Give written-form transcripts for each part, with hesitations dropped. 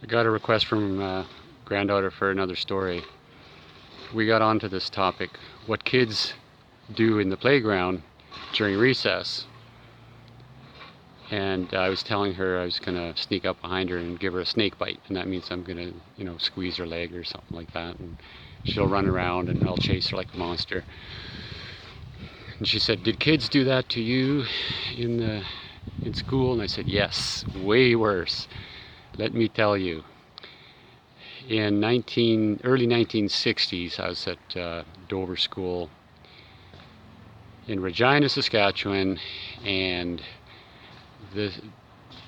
I got a request from granddaughter for another story. We got onto this topic, what kids do in the playground during recess. And I was telling her I was going to sneak up behind her and give her a snake bite. And that means I'm going to, squeeze her leg or something like that. And she'll run around and I'll chase her like a monster. And she said, "Did kids do that to you in school?" And I said, "Yes, way worse. Let me tell you. In early 1960s, I was at Dover School in Regina, Saskatchewan, and the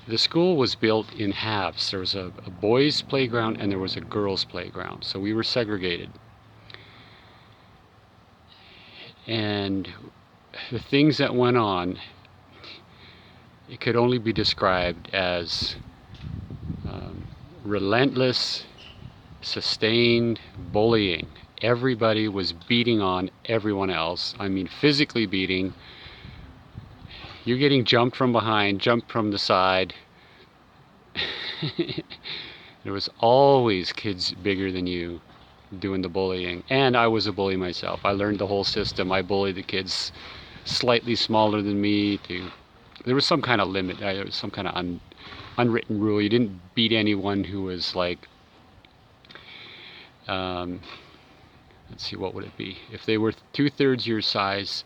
the school was built in halves. There was a boys' playground and there was a girls' playground, so we were segregated. And the things that went on, it could only be described as relentless, sustained bullying. Everybody was beating on everyone else. I mean, physically beating. You're getting jumped from behind, jumped from the side. There was always kids bigger than you doing the bullying. And I was a bully myself. I learned the whole system. I bullied the kids slightly smaller than me. There was some kind of limit. There was some kind of unwritten rule. You didn't beat anyone who was like, let's see, what would it be? If they were 2/3 your size,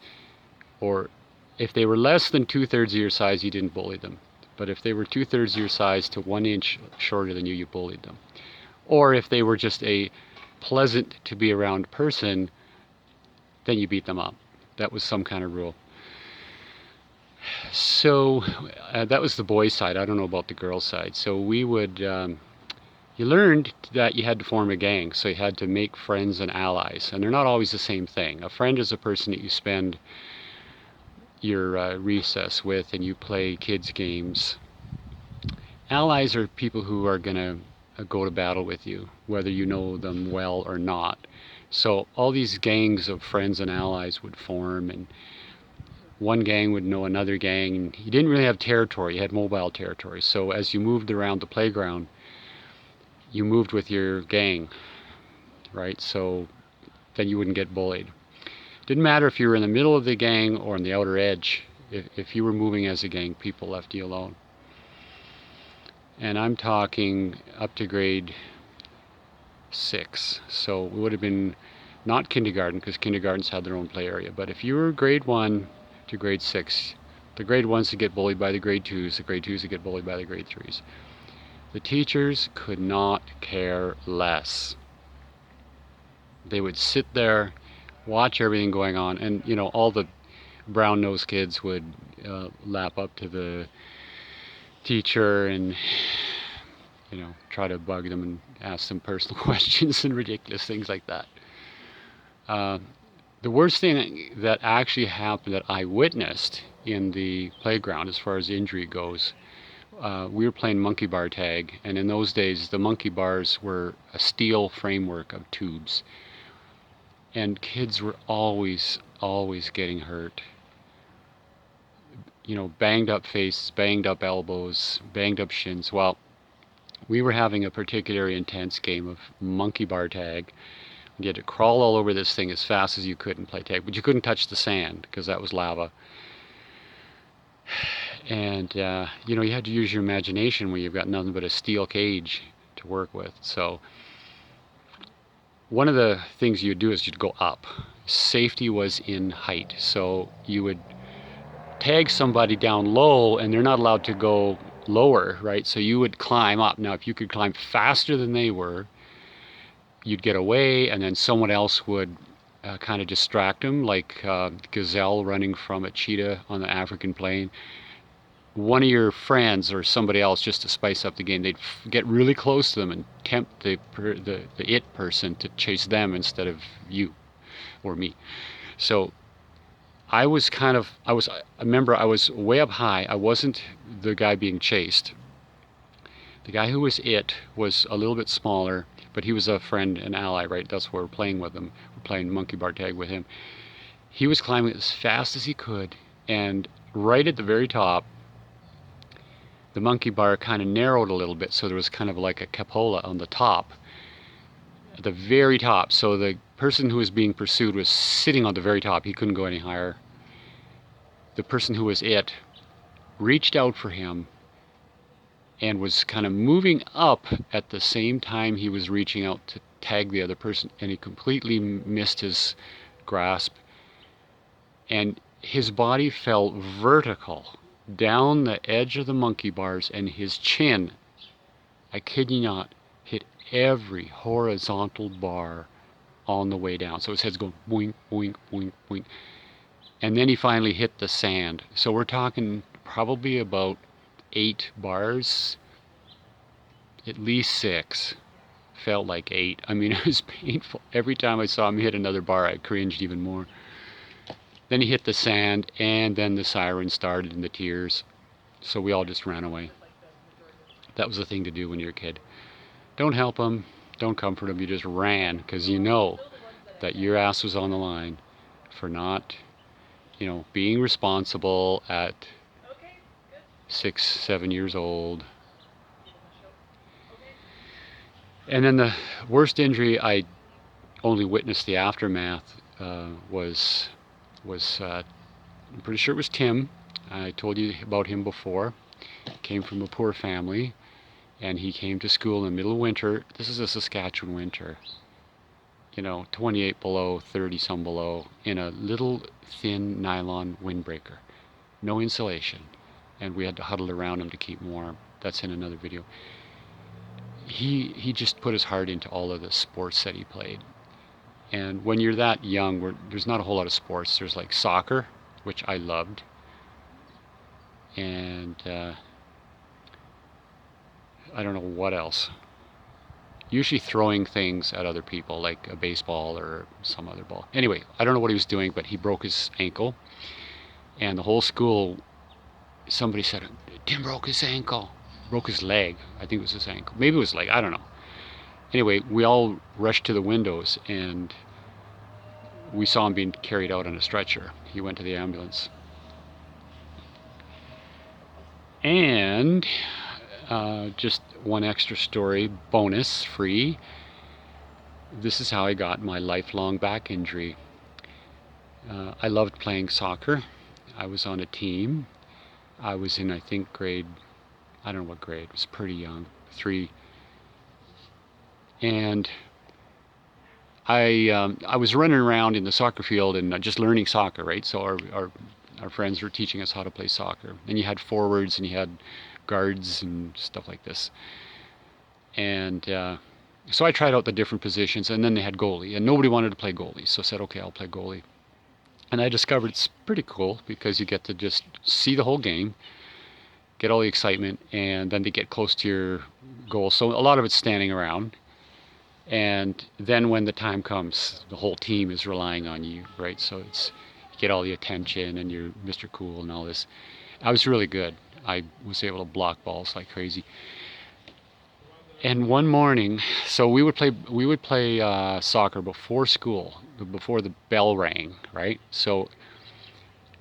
or if they were less than 2/3 of your size, you didn't bully them. But if they were 2/3 your size to 1 inch shorter than you, you bullied them. Or if they were just a pleasant to be around person, then you beat them up. That was some kind of rule. So that was the boys' side. I don't know about the girls' side. So we would, you learned that you had to form a gang. So you had to make friends and allies. And they're not always the same thing. A friend is a person that you spend your recess with and you play kids games. Allies are people who are going to go to battle with you, whether you know them well or not. So all these gangs of friends and allies would form, and one gang would know another gang. And you didn't really have territory, you had mobile territory. So as you moved around the playground, you moved with your gang, right? So then you wouldn't get bullied. Didn't matter if you were in the middle of the gang or on the outer edge. If you were moving as a gang, people left you alone. And I'm talking up to grade 6. So it would have been not kindergarten, because kindergartens had their own play area. But if you were grade 1 to grade 6, the grade 1s would get bullied by the grade 2s, the grade 2s would get bullied by the grade 3s. The teachers could not care less. They would sit there, watch everything going on, and all the brown-nosed kids would lap up to the teacher and try to bug them and ask them personal questions and ridiculous things like that. The worst thing that actually happened that I witnessed in the playground, as far as injury goes, we were playing monkey bar tag, and in those days the monkey bars were a steel framework of tubes. And kids were always getting hurt. Banged up faces, banged up elbows, banged up shins. Well, we were having a particularly intense game of monkey bar tag. You had to crawl all over this thing as fast as you could and play tag, but you couldn't touch the sand because that was lava. And you had to use your imagination when you've got nothing but a steel cage to work with. So one of the things you'd do is you'd go up. Safety was in height. So you would tag somebody down low and they're not allowed to go lower, right? So you would climb up. Now, if you could climb faster than they were, you'd get away, and then someone else would kind of distract them, like gazelle running from a cheetah on the African plain. One of your friends or somebody else, just to spice up the game, they'd get really close to them and tempt the it person to chase them instead of you or me. So I remember I was way up high. I wasn't the guy being chased. The guy who was it was a little bit smaller, but he was a friend and ally, right? That's why we're playing with him. We're playing monkey bar tag with him. He was climbing as fast as he could, and right at the very top, the monkey bar kind of narrowed a little bit, so there was kind of like a cupola on the top, at the very top. So the person who was being pursued was sitting on the very top. He couldn't go any higher. The person who was it reached out for him and was kind of moving up at the same time he was reaching out to tag the other person, and he completely missed his grasp, and his body fell vertical down the edge of the monkey bars, and his chin, I kid you not, hit every horizontal bar on the way down. So his head's going boink, boink, boink, boink. And then he finally hit the sand. So we're talking probably about 8 bars, at least 6. Felt like 8. I mean, it was painful. Every time I saw him hit another bar, I cringed even more. Then he hit the sand, and then the siren started and the tears. So we all just ran away. That was the thing to do when you're a kid. Don't help him. Don't comfort him. You just ran, because you know that your ass was on the line for not, being responsible at 6, 7 years old. And then the worst injury, I only witnessed the aftermath, was I'm pretty sure it was Tim. I told you about him before. He came from a poor family, and he came to school in the middle of winter. This is a Saskatchewan winter. 28 below, 30 some below, in a little thin nylon windbreaker. No insulation. And we had to huddle around him to keep warm. That's in another video. He just put his heart into all of the sports that he played. And when you're that young, there's not a whole lot of sports. There's like soccer, which I loved. And I don't know what else. Usually throwing things at other people, like a baseball or some other ball. Anyway, I don't know what he was doing, but he broke his ankle. And the whole school, somebody said, Tim broke his ankle. Broke his leg. I think it was his ankle. Maybe it was leg. I don't know. Anyway, we all rushed to the windows, and we saw him being carried out on a stretcher. He went to the ambulance. And just one extra story, bonus, free. This is how I got my lifelong back injury. I loved playing soccer. I was on a team. I was in, I think, grade, I don't know what grade, it was pretty young, 3. And I was running around in the soccer field and just learning soccer, right? So our friends were teaching us how to play soccer. And you had forwards and you had guards and stuff like this. And so I tried out the different positions, and then they had goalie, and nobody wanted to play goalie. So I said, okay, I'll play goalie. And I discovered it's pretty cool because you get to just see the whole game, get all the excitement, and then to get close to your goal. So a lot of it's standing around. And then when the time comes, the whole team is relying on you, right? So you get all the attention, and you're Mr. Cool and all this. I was really good. I was able to block balls like crazy. And one morning, so we would play soccer before school, before the bell rang, right? So,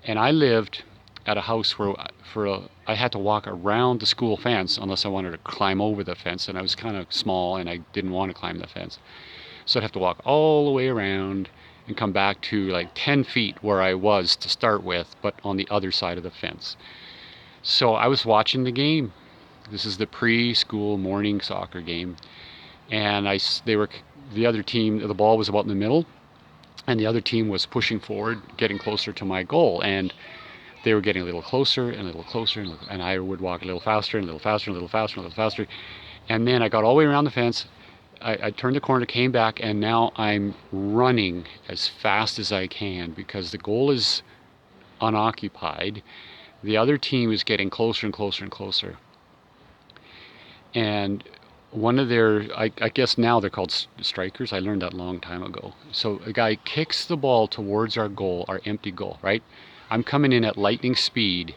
and I lived at a house where I had to walk around the school fence unless I wanted to climb over the fence, and I was kind of small and I didn't want to climb the fence. So I'd have to walk all the way around and come back to like 10 feet where I was to start with, but on the other side of the fence. So I was watching the game. This is the preschool morning soccer game, and the other team, the ball was about in the middle, and the other team was pushing forward, getting closer to my goal, and they were getting a little closer and a little closer, and I would walk a little faster and a little faster and a little faster and a little faster, and then I got all the way around the fence. I turned the corner, came back, and now I'm running as fast as I can because the goal is unoccupied. The other team is getting closer and closer and closer. And one of their, I guess now they're called strikers. I learned that a long time ago. So a guy kicks the ball towards our goal, our empty goal, right? I'm coming in at lightning speed,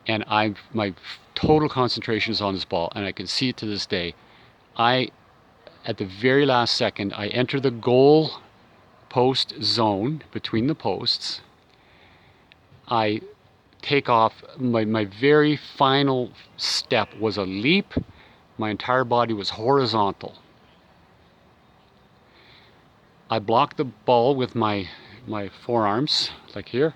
and my total concentration is on this ball, and I can see it to this day. At the very last second, I enter the goal post zone between the posts. I take off. My very final step was a leap. My entire body was horizontal. I blocked the ball with my forearms, like here.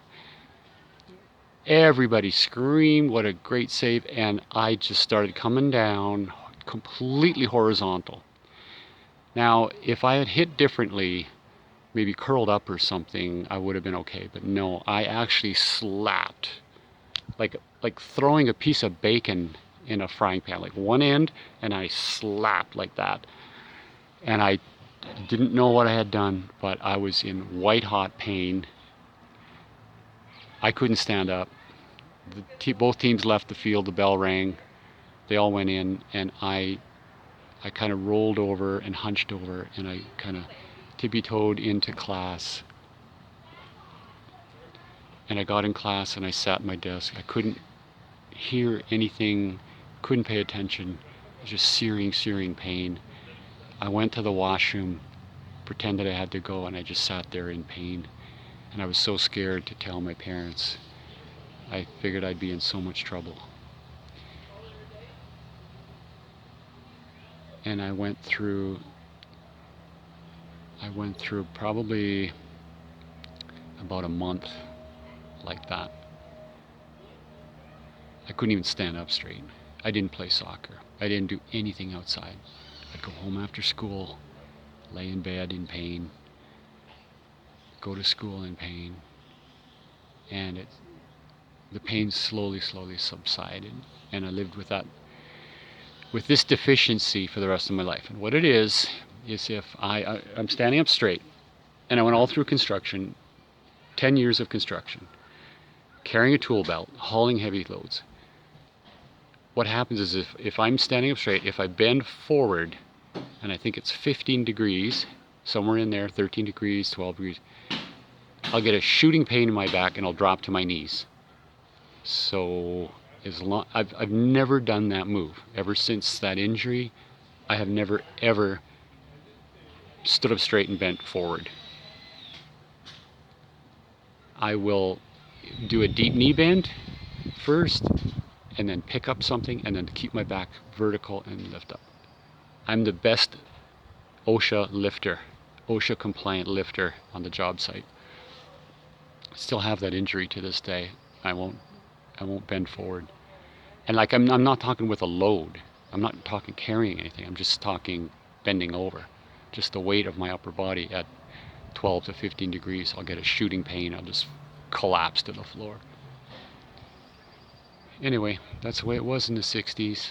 Everybody screamed, what a great save, and I just started coming down completely horizontal. Now, if I had hit differently, maybe curled up or something, I would have been okay, but no, I actually slapped, like throwing a piece of bacon in a frying pan, like one end, and I slapped like that. And I didn't know what I had done, but I was in white hot pain. I couldn't stand up. Both teams left the field, the bell rang, they all went in, and I kind of rolled over and hunched over, and I kind of tippy-toed into class. And I got in class and I sat at my desk. I couldn't hear anything, couldn't pay attention. It was just searing pain. I went to the washroom, pretended I had to go, and I just sat there in pain. And I was so scared to tell my parents. I figured I'd be in so much trouble. And I went through probably about a month like that. I couldn't even stand up straight. I didn't play soccer. I didn't do anything outside. I'd go home after school, lay in bed in pain, go to school in pain, and the pain slowly subsided, and I lived with this deficiency for the rest of my life. And what it is if I'm standing up straight, and I went all through construction, 10 years of construction, carrying a tool belt, hauling heavy loads. What happens is if I'm standing up straight, if I bend forward, and I think it's 15 degrees, somewhere in there, 13 degrees, 12 degrees, I'll get a shooting pain in my back and I'll drop to my knees. So I've never done that move. Ever since that injury, I have never ever stood up straight and bent forward. I will do a deep knee bend first, and then pick up something, and then keep my back vertical and lift up. I'm the best OSHA compliant lifter on the job site. I still have that injury to this day. I won't bend forward. And like I'm not talking with a load. I'm not talking carrying anything. I'm just talking bending over. Just the weight of my upper body at 12 to 15 degrees, I'll get a shooting pain. I'll just collapse to the floor. Anyway, that's the way it was in the 60s.